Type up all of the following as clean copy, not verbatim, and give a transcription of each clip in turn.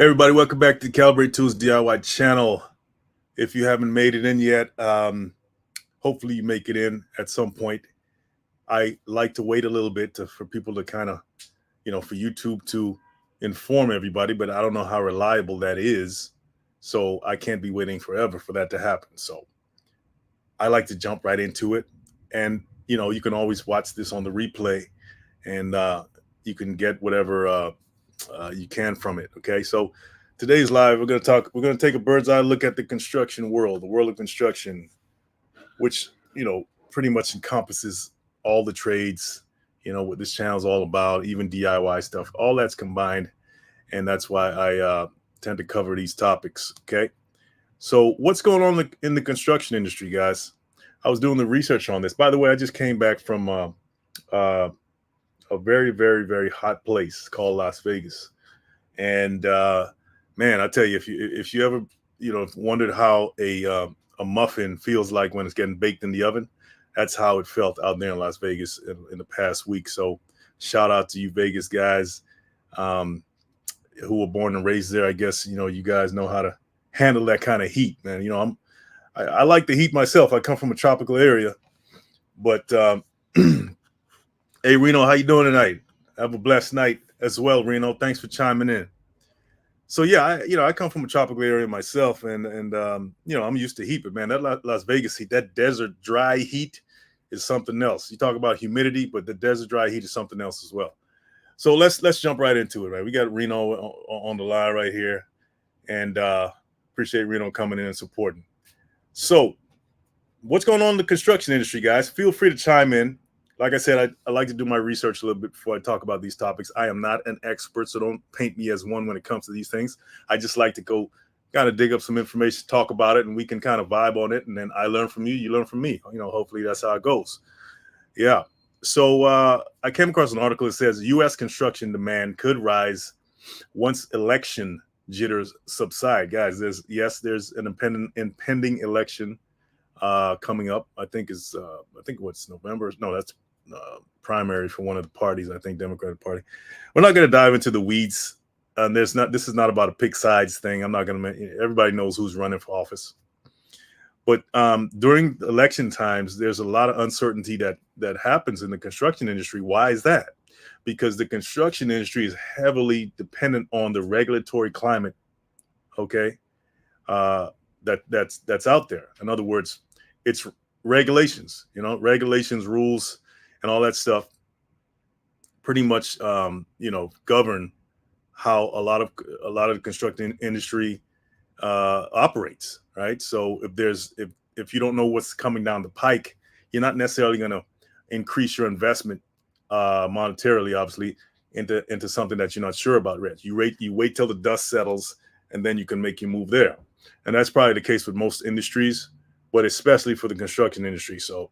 Hey everybody, welcome back to the Calibrate Tools DIY channel. If you haven't made it in yet, hopefully you make it in at some point. I like to wait a little bit for people to kind of, for YouTube to inform everybody, but I don't know how reliable that is. So I can't be waiting forever for that to happen. So I like to jump right into it. And, you can always watch this on the replay and you can get whatever you can from it. Okay, so today's live. We're going to take a bird's eye look at the construction world, the world of construction, which pretty much encompasses all the trades. What this channel is all about, even DIY stuff. All that's combined, and that's why I tend to cover these topics. Okay, so what's going on in the construction industry, guys? I was doing the research on this. By the way, I just came back from a very, very, very hot place called Las Vegas. And man, I tell you, if you ever wondered how a muffin feels like when it's getting baked in the oven, that's how it felt out there in Las Vegas in the past week. So shout out to you Vegas guys who were born and raised there. I guess you guys know how to handle that kind of heat, man. I like the heat myself. I come from a tropical area, but hey Reno, how you doing tonight? Have a blessed night as well, Reno. Thanks for chiming in. So yeah, I come from a tropical area myself, and I'm used to heat, but man, that Las Vegas heat, that desert dry heat, is something else. You talk about humidity, but the desert dry heat is something else as well. So let's jump right into it. Right, we got Reno on the line right here, and appreciate Reno coming in and supporting. So, what's going on in the construction industry, guys? Feel free to chime in. Like I said, I like to do my research a little bit before I talk about these topics. I am not an expert, so don't paint me as one when it comes to these things. I just like to go kind of dig up some information, talk about it, and we can kind of vibe on it. And then I learn from you, you learn from me. Hopefully that's how it goes. Yeah. So I came across an article that says U.S. construction demand could rise once election jitters subside. Guys, there's an impending election coming up. I think what's November? No, that's primary for one of the parties. I think Democratic Party. We're not going to dive into the weeds. This is not about a pick sides thing. I'm not going to. Everybody knows who's running for office. But during election times, there's a lot of uncertainty that happens in the construction industry. Why is that? Because the construction industry is heavily dependent on the regulatory climate. Okay, that's out there. In other words, it's regulations. Regulations, rules, and all that stuff pretty much govern how a lot of the construction industry operates, right? So if you don't know what's coming down the pike, you're not necessarily going to increase your investment monetarily, obviously, into something that you're not sure about. You wait till the dust settles, and then you can make your move there. And that's probably the case with most industries, but especially for the construction industry. So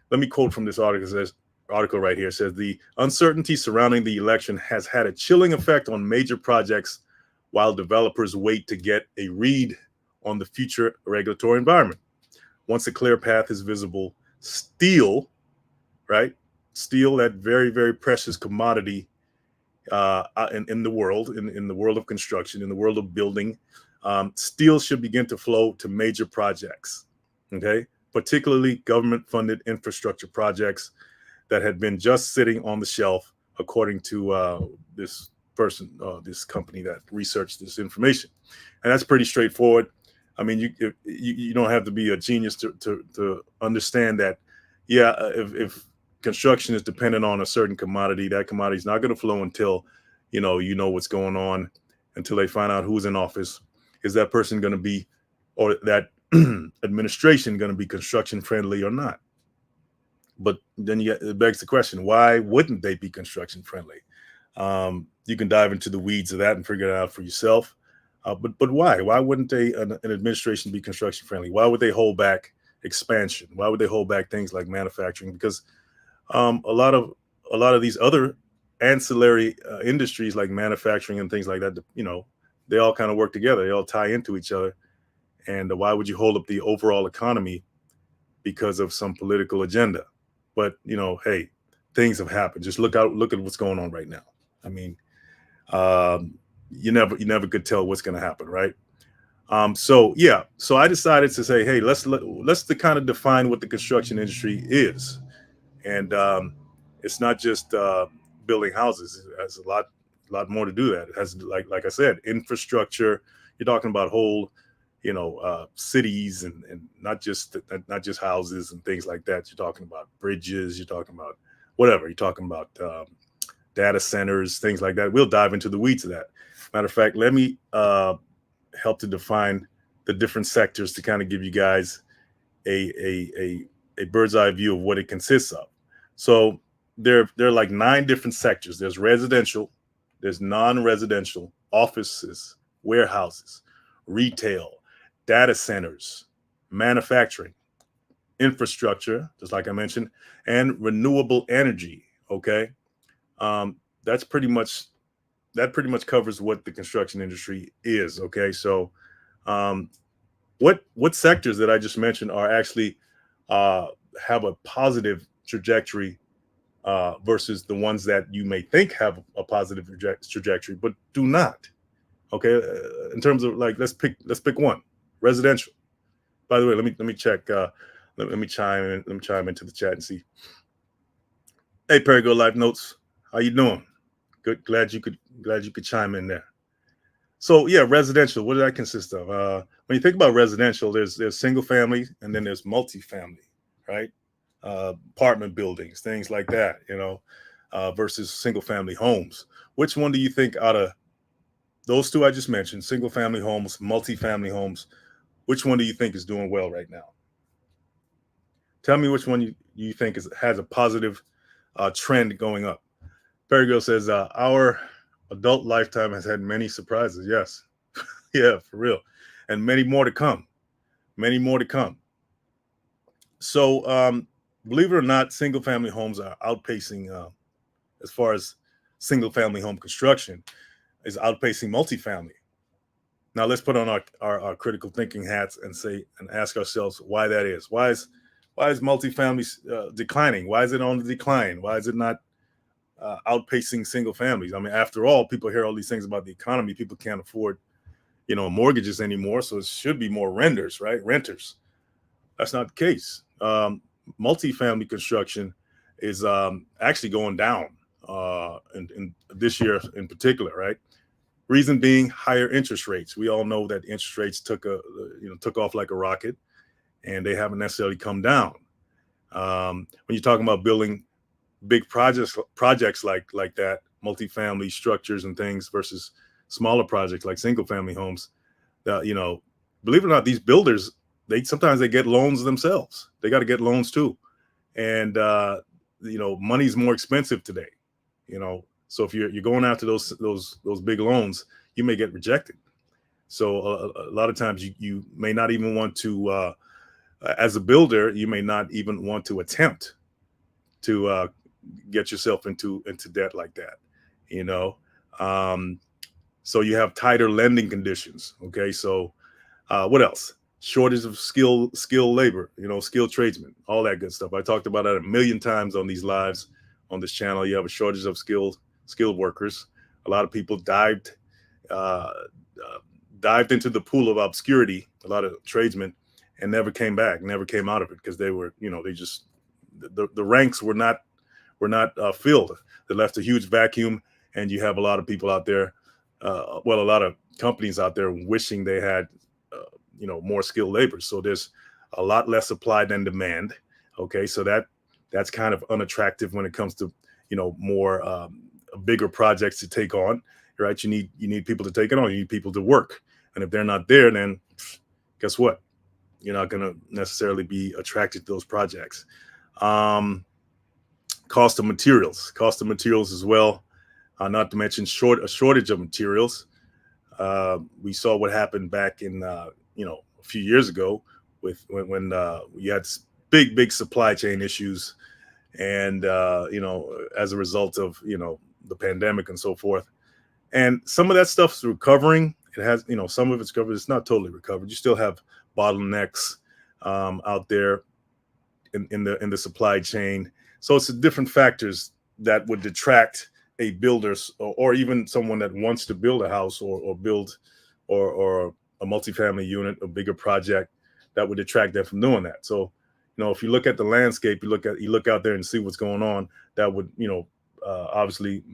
let me quote from this article. It says, article right here says the uncertainty surrounding the election has had a chilling effect on major projects while developers wait to get a read on the future regulatory environment. Once a clear path is visible, steel, that very, very precious commodity in the world, in the world of construction, in the world of building, steel should begin to flow to major projects, okay? Particularly government-funded infrastructure projects that had been just sitting on the shelf, according to this person, this company that researched this information. And that's pretty straightforward. I mean, you don't have to be a genius to understand that. Yeah, if construction is dependent on a certain commodity, that commodity is not going to flow until you know what's going on, until they find out who's in office. Is that person going to be, or that administration going to be construction friendly or not? But then it begs the question, why wouldn't they be construction friendly? You can dive into the weeds of that and figure it out for yourself. But why? Why wouldn't an administration be construction friendly? Why would they hold back expansion? Why would they hold back things like manufacturing? Because a lot of these other ancillary industries like manufacturing and things like that, they all kind of work together. They all tie into each other. And why would you hold up the overall economy because of some political agenda? But things have happened. Just look at what's going on right now. I mean, you never could tell what's going to happen, right? So yeah, so I decided to say, hey, let's the kind of define what the construction industry is, and it's not just building houses. It has a lot more to do that. It has, like I said, infrastructure. You're talking about whole, cities, and not just houses and things like that. You're talking about bridges. You're talking about whatever. You're talking about data centers, things like that. We'll dive into the weeds of that. Matter of fact, let me help to define the different sectors to kind of give you guys a bird's eye view of what it consists of. So there are like 9 different sectors. There's residential, there's non-residential, offices, warehouses, retail, data centers, manufacturing, infrastructure, just like I mentioned, and renewable energy. Okay, that's pretty much covers what the construction industry is. Okay, so um, what sectors that I just mentioned are actually uh, have a positive trajectory versus the ones that you may think have a positive trajectory, but do not. Okay, in terms of like, let's pick one, residential. By the way, let me check. Let me chime into the chat and see. Hey, Perigo Life Notes, how you doing? Good, glad you could chime in there. So yeah, residential. What does that consist of? When you think about residential, there's single family and then there's multifamily, right? Apartment buildings, things like that, versus single family homes. Which one do you think out of those two I just mentioned, single family homes, multifamily homes, which one do you think is doing well right now? Tell me which one you think has a positive trend going up. Perry says, our adult lifetime has had many surprises. Yes. Yeah, for real. And many more to come. Many more to come. So, believe it or not, single family homes are outpacing, as far as single family home construction, is outpacing multifamily. Now, let's put on our critical thinking hats and ask ourselves why that is. Why is multifamily declining? Why is it on the decline? Why is it not outpacing single families? I mean, after all, people hear all these things about the economy. People can't afford, mortgages anymore, so it should be more renters, right? Renters. That's not the case. Multifamily construction is actually going down in this year in particular, right? Reason being higher interest rates. We all know that interest rates took off like a rocket, and they haven't necessarily come down. When you're talking about building big projects like that, multifamily structures and things versus smaller projects like single family homes, you know, believe it or not, these builders, they get loans themselves. They got to get loans too, and money's more expensive today. So if you're going after those big loans, you may get rejected. So a lot of times you may not even want to, as a builder, you may not even want to attempt to get yourself into debt like that. You know, um, so you have tighter lending conditions. Okay, so what else? Shortage of skill labor. Skilled tradesmen, all that good stuff. I talked about that a million times on these lives on this channel. You have a shortage of skilled workers. A lot of people uh, dived into the pool of obscurity. A lot of tradesmen and never came back, never came out of it because they were, they just the ranks were not filled. They left a huge vacuum, and you have a lot of people out there, a lot of companies out there wishing they had, more skilled labor. So there's a lot less supply than demand. Okay, so that's kind of unattractive when it comes to, more bigger projects to take on. Right? You need people to take it on. You need people to work, and if they're not there, then guess what? You're not going to necessarily be attracted to those projects. Um, cost of materials as well. Not to mention a shortage of materials. We saw what happened back in a few years ago with when you had big supply chain issues, and as a result of the pandemic and so forth. And some of that stuff's recovering. It has, some of it's covered. It's not totally recovered. You still have bottlenecks out there in the supply chain. So it's the different factors that would detract a builder or even someone that wants to build a house or build or a multifamily unit, a bigger project that would detract them from doing that. So, if you look at the landscape, you look out there and see what's going on, that would, obviously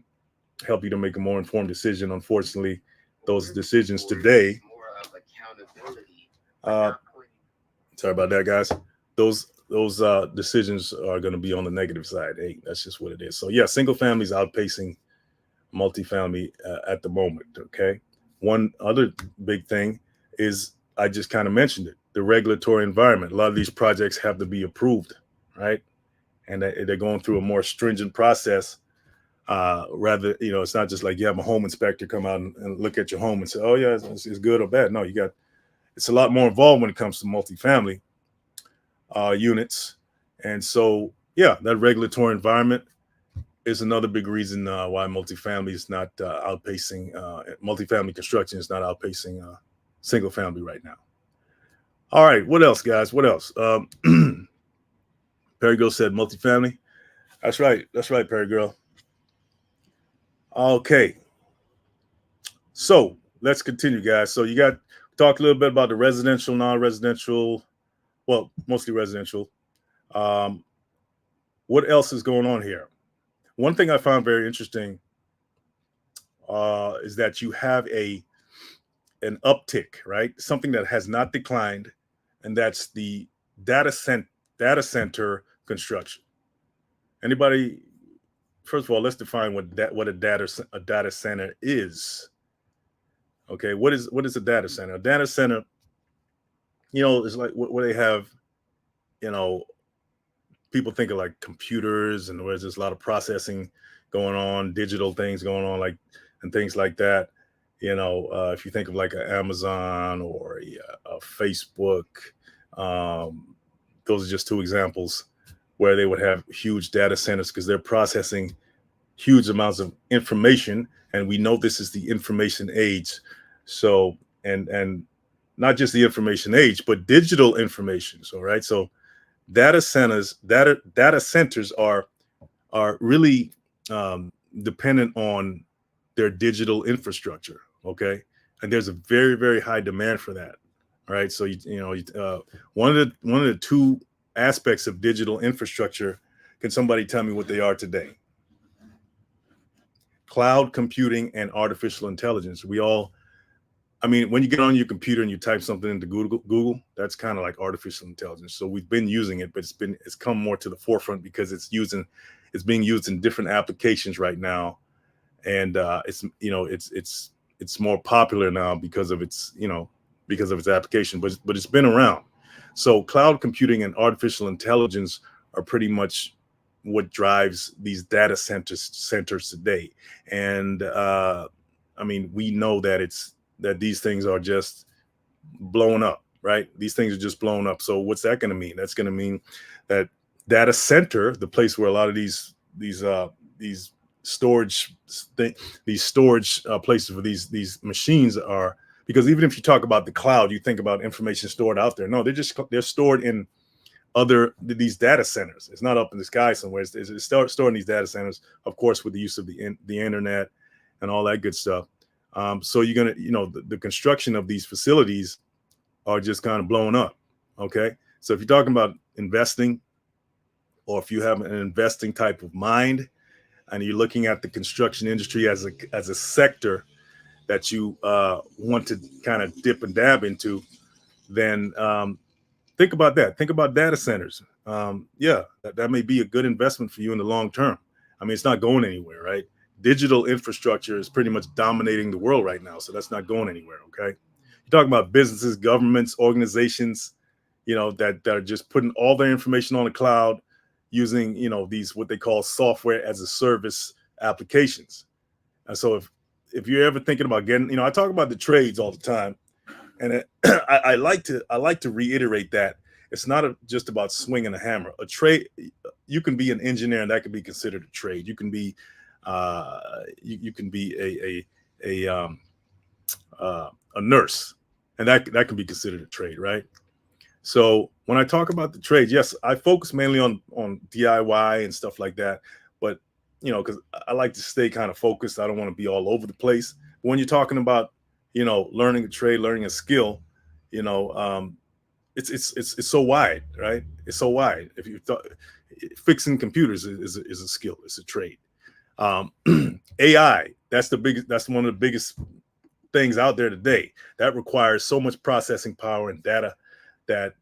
help you to make a more informed decision. Unfortunately, those decisions today, uh, sorry about that, guys. Those decisions are going to be on the negative side. Hey, that's just what it is. So yeah, single family is outpacing multifamily at the moment. Okay. One other big thing is, I just kind of mentioned it, the regulatory environment. A lot of these projects have to be approved, right? And they're going through a more stringent process. Rather, it's not just like you have a home inspector come out and look at your home and say, "Oh yeah, it's good or bad." No, it's a lot more involved when it comes to multifamily units. And so, yeah, that regulatory environment is another big reason why multifamily is not outpacing, multifamily construction is not outpacing single family right now. All right, what else, guys? What else? Perry Girl said multifamily. That's right, Perry Girl. Okay, so let's continue, guys. So talk a little bit about the residential, non-residential, well, mostly residential. What else is going on here? One thing I found very interesting is that you have an uptick, right? Something that has not declined, and that's the data center construction. Anybody? First of all, let's define what a data center is. Okay, what is a data center? A data center, is like what they have. People think of like computers, and where there's a lot of processing going on, digital things going on, and things like that. If you think of like an Amazon or a Facebook, those are just two examples where they would have huge data centers because they're processing huge amounts of information, and we know this is the information age. So, and not just the information age, but digital information. So, right. So data centers are really dependent on their digital infrastructure. Okay. And there's a very, very high demand for that. Right. So, one of the two aspects of digital infrastructure, can somebody tell me what they are today? Cloud computing and artificial intelligence. When you get on your computer and you type something into Google, that's kind of like artificial intelligence. So we've been using it, but it's come more to the forefront because it's being used in different applications right now, and it's more popular now because of its application. But it's been around. So cloud computing and artificial intelligence are pretty much what drives these data centers today. And we know that these things are just blowing up, right? These things are just blowing up. So what's that going to mean? That's going to mean that data center, the place where a lot of these storage places for these machines are, because even if you talk about the cloud, you think about information stored out there. No, they're stored in these data centers. It's not up in the sky somewhere. It's stored in these data centers, of course, with the use of the internet and all that good stuff. So you're gonna, the construction of these facilities are just kind of blowing up. Okay, so if you're talking about investing, or if you have an investing type of mind, and you're looking at the construction industry as a sector that you want to kind of dip and dab into, then think about that. Think about data centers. That may be a good investment for you in the long term. It's not going anywhere, right? Digital infrastructure is pretty much dominating the world right now, so that's not going anywhere. Okay, you're talking about businesses, governments, organizations, that are just putting all their information on the cloud using these what they call software as a service applications. And so if you're ever thinking about getting, I talk about the trades all the time, and I like to reiterate that it's not just about swinging a hammer. A trade, you can be an engineer, and that can be considered a trade. You can be you can be a nurse, and that can be considered a trade, right? So when I talk about the trades, yes, I focus mainly on DIY and stuff like that, but because I like to stay kind of focused. I don't want to be all over the place. But when you're talking about, learning a trade, learning a skill, you know, um, it's so wide, right? It's so wide. If you thought fixing computers is a skill, it's a trade. Um, AI, that's one of the biggest things out there today. That requires so much processing power and data that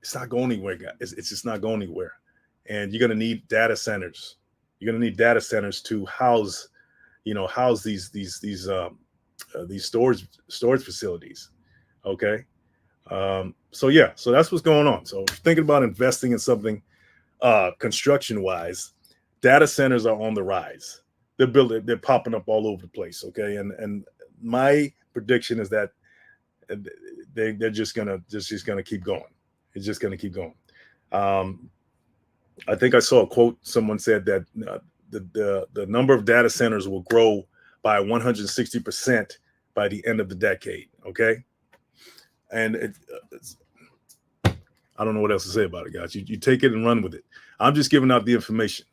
it's not going anywhere. It's just not going anywhere. And you're going to need data centers. You're going to need data centers to house these storage facilities. Okay. So yeah, so that's what's going on. So thinking about investing in something construction wise, data centers are on the rise. They're popping up all over the place. Okay, and my prediction is that they're just gonna keep going. It's just gonna keep going. Um, I think I saw a quote. Someone said that the number of data centers will grow by 160% by the end of the decade. Okay, and I don't know what else to say about it, guys. You take it and run with it. I'm just giving out the information.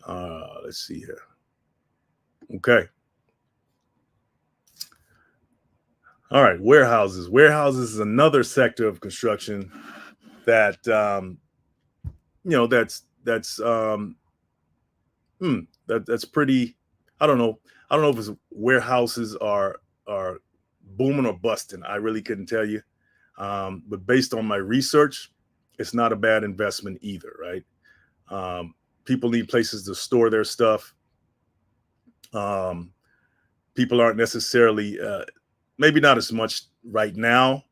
Let's see here. Okay. All right. Warehouses. Warehouses is another sector of construction that that's that's pretty. I don't know. I don't know if it's warehouses are booming or busting. I really couldn't tell you. But based on my research, it's not a bad investment either, right? People need places to store their stuff. People aren't necessarily, maybe not as much right now,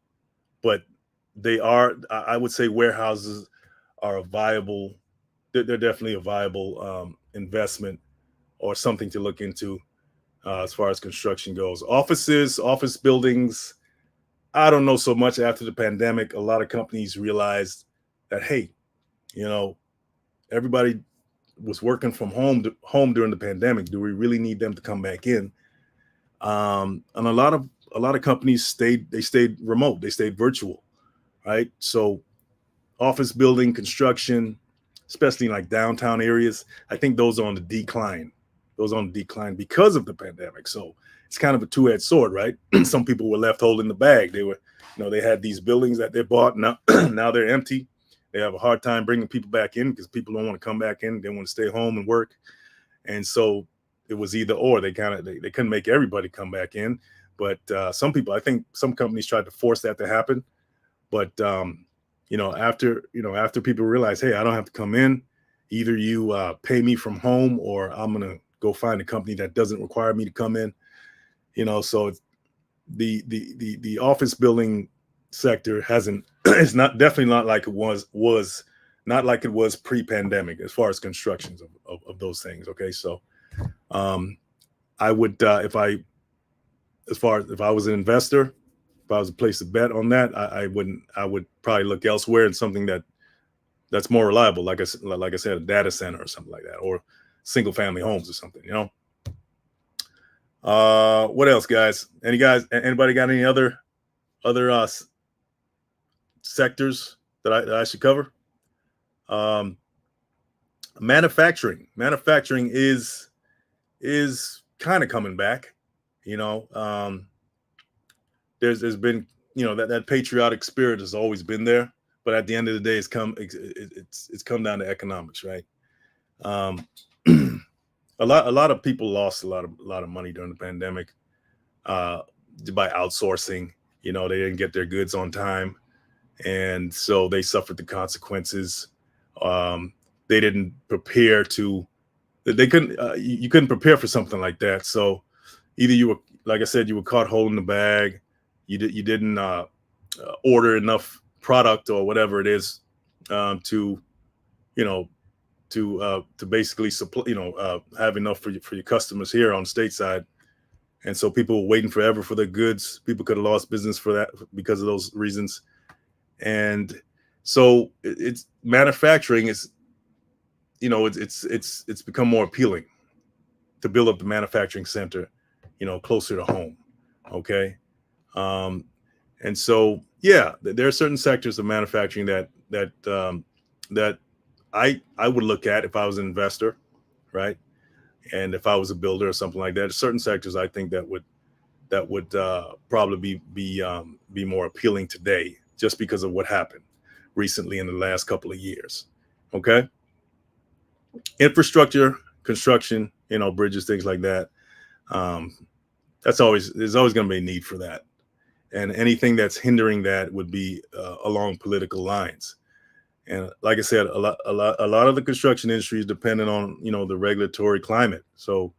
but they are. I would say warehouses are a viable. They're definitely a viable investment or something to look into as far as construction goes. Office buildings. I don't know so much after the pandemic. A lot of companies realized that, hey, you know, everybody was working from home during the pandemic. Do we really need them to come back in? And a lot of companies stayed remote. They stayed virtual, right? So office building construction, especially in like downtown areas, I think those are on the decline. Those are on the decline because of the pandemic. So it's kind of a two-edged sword, right? Some people were left holding the bag. They had these buildings that they bought. Now, now they're empty. They have a hard time bringing people back in because people don't want to come back in. They want to stay home and work. And so it was either or. They couldn't make everybody come back in. But I think some companies tried to force that to happen. But after people realize, hey, I don't have to come in. Either you pay me from home, or I'm gonna go find a company that doesn't require me to come in. So the office building sector hasn't. It's not definitely not like it was not like it was pre-pandemic as far as constructions of those things. Okay, so I would if I was an investor, if I was a place to bet on that, I wouldn't. I would probably look elsewhere in something that's more reliable, like I said, a data center or something like that, or single family homes or something. What else, guys? Anybody got any other sectors that I should cover? Manufacturing is kind of coming back. There's been that patriotic spirit has always been there, but at the end of the day, it's come down to economics, right? A lot of people lost a lot of money during the pandemic by outsourcing. They didn't get their goods on time, and so they suffered the consequences. They didn't prepare to. They couldn't. You couldn't prepare for something like that. So either you were, like I said, you were caught holding the bag. You didn't order enough product or whatever it is to basically supply, have enough for your customers here on stateside. And so people were waiting forever for their goods. People could have lost business for that because of those reasons. And so it's manufacturing is, it's become more appealing to build up the manufacturing center, closer to home. Okay. And so, yeah, there are certain sectors of manufacturing that I would look at if I was an investor. right? And if I was a builder or something like that, certain sectors I think that would probably be more appealing today, just because of what happened recently in the last couple of years. Okay, infrastructure, construction, bridges, things like that. Um, that's always there's always going to be a need for that, and anything that's hindering that would be along political lines. And like I said, a lot of the construction industry is dependent on the regulatory climate. So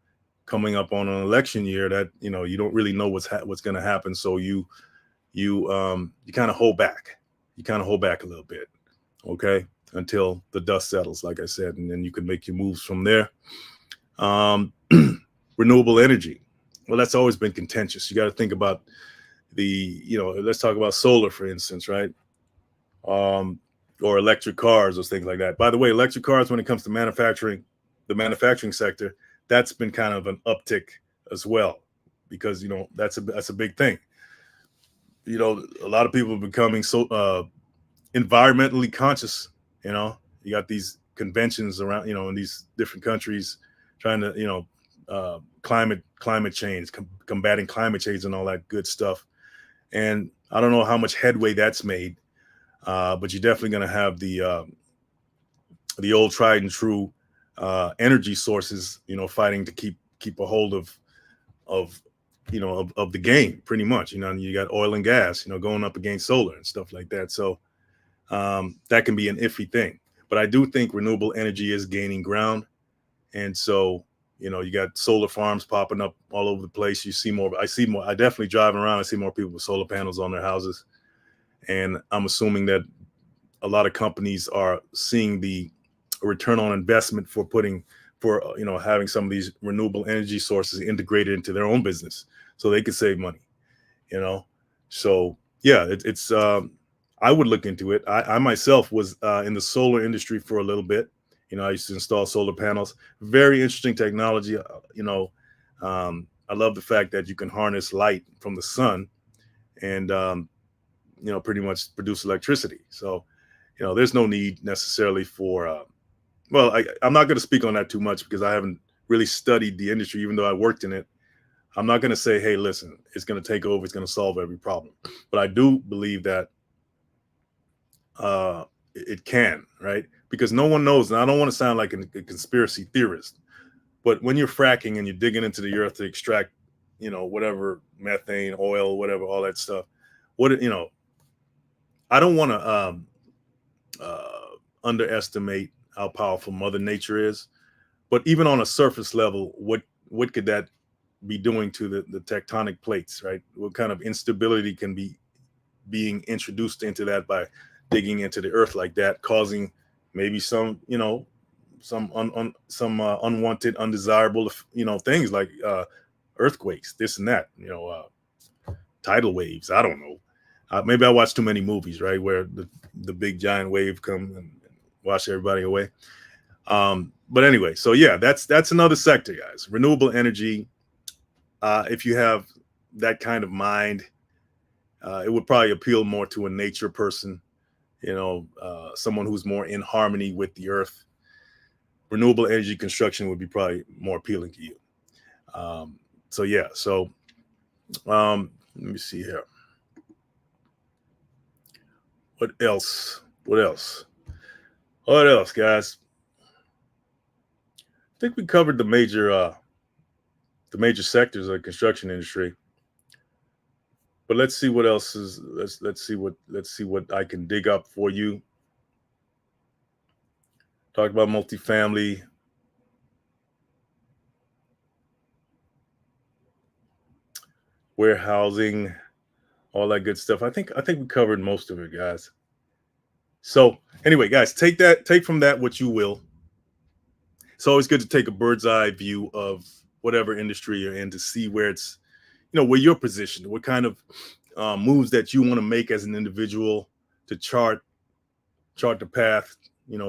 coming up on an election year, that you don't really know what's going to happen. So you kind of hold back. You kind of hold back a little bit, okay, until the dust settles, like I said, and then you can make your moves from there. Um, renewable energy. Well, that's always been contentious. You got to think about let's talk about solar, for instance, right? Um, or electric cars or things like that. By the way, electric cars, when it comes to manufacturing, the manufacturing sector, that's been kind of an uptick as well, because that's a big thing. A lot of people are becoming so environmentally conscious. You got these conventions around, in these different countries, trying to, climate change, combating climate change, and all that good stuff. And I don't know how much headway that's made, but you're definitely going to have the old tried and true energy sources, fighting to keep a hold of of the game, pretty much. You got oil and gas, going up against solar and stuff like that. So that can be an iffy thing. But I do think renewable energy is gaining ground, and so you got solar farms popping up all over the place. You see more. I see more. I definitely driving around. I see more people with solar panels on their houses, and I'm assuming that a lot of companies are seeing the return on investment for having some of these renewable energy sources integrated into their own business, so they could save money. you know so yeah, it's I would look into it. I myself was in the solar industry for a little bit. I used to install solar panels. Very interesting technology. I love the fact that you can harness light from the sun and pretty much produce electricity. So there's no need necessarily for well, I'm not going to speak on that too much because I haven't really studied the industry, even though I worked in it. I'm not going to say, hey, listen, it's going to take over, it's going to solve every problem. But I do believe that it can, right? Because no one knows. And I don't want to sound like a conspiracy theorist, but when you're fracking and you're digging into the earth to extract, whatever, methane, oil, whatever, all that stuff, I don't want to underestimate how powerful Mother Nature is. But even on a surface level, what could that be doing to the tectonic plates, right? What kind of instability can be being introduced into that by digging into the earth like that, causing maybe some, some unwanted, undesirable, things like earthquakes, this and that, tidal waves. I don't know. Maybe I watched too many movies, right, where the big giant wave come and wash everybody away. But anyway, so yeah, that's another sector, guys. Renewable energy. If you have that kind of mind, it would probably appeal more to a nature person, someone who's more in harmony with the earth. Renewable energy construction would be probably more appealing to you. So yeah, so let me see here. What else? What else? What else, guys? I think we covered the major sectors of the construction industry. But let's see what else is. Let's see what I can dig up for you. Talk about multifamily. Warehousing, all that good stuff. I think we covered most of it, guys. So anyway, guys, take from that what you will. It's always good to take a bird's eye view of whatever industry you're in to see where it's, where you're positioned, what kind of moves that you want to make as an individual to chart the path,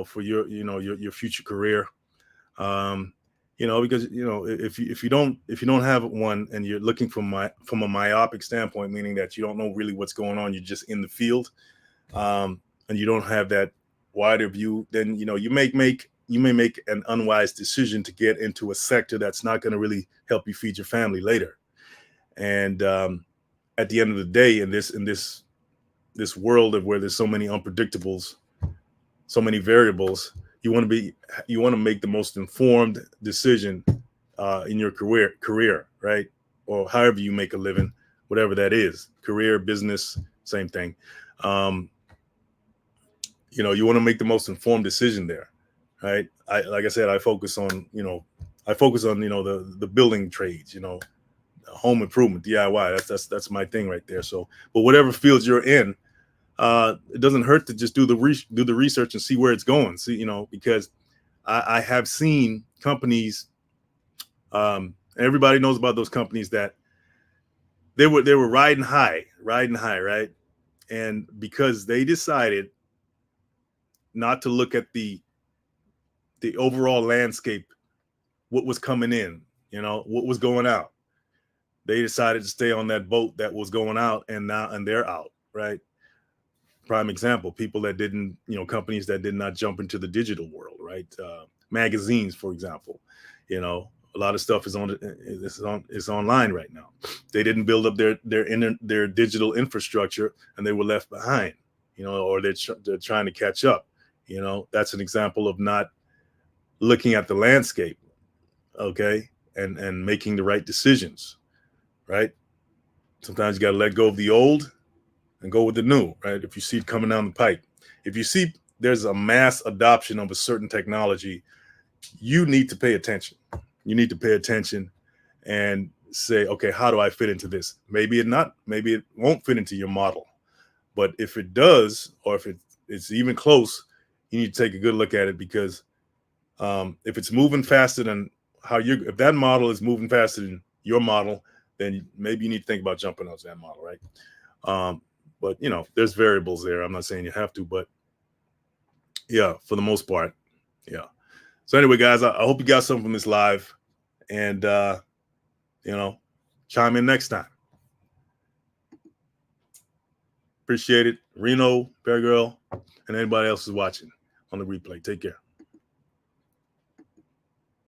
for your future career. Because if you don't have one and you're looking from a myopic standpoint, meaning that you don't know really what's going on, you're just in the field, and you don't have that wider view, then you may make you may make an unwise decision to get into a sector that's not going to really help you feed your family later. And at the end of the day, in this world of where there's so many unpredictables, so many variables, you want to make the most informed decision in your career, right? Or however you make a living, whatever that is, career, business, same thing. You want to make the most informed decision there, right? Like I said, I focus on the building trades, home improvement, DIY. That's my thing right there. So, but whatever fields you're in, it doesn't hurt to just do the research and see where it's going. See, because I have seen companies, everybody knows about those companies that they were riding high, right? And because they decided not to look at the overall landscape, what was coming in, what was going out, they decided to stay on that boat that was going out, and they're out, right? Prime example, people that didn't, companies that did not jump into the digital world, right? Magazines, for example, a lot of stuff is online right now. They didn't build up their digital infrastructure, and they were left behind, or they're trying to catch up. That's an example of not looking at the landscape, okay, and making the right decisions, right? Sometimes you got to let go of the old and go with the new, right? If you see it coming down the pike, if you see there's a mass adoption of a certain technology, you need to pay attention. You need to pay attention and say, okay, how do I fit into this? Maybe it won't fit into your model, but if it does, or if it's even close, you need to take a good look at it, because if it's moving faster than if that model is moving faster than your model, then maybe you need to think about jumping onto that model, right? But there's variables there. I'm not saying you have to, but yeah, for the most part, yeah. So anyway, guys, I hope you got something from this live, and chime in next time. Appreciate it. Reno, Bear Girl, and anybody else who's watching on the replay. Take care.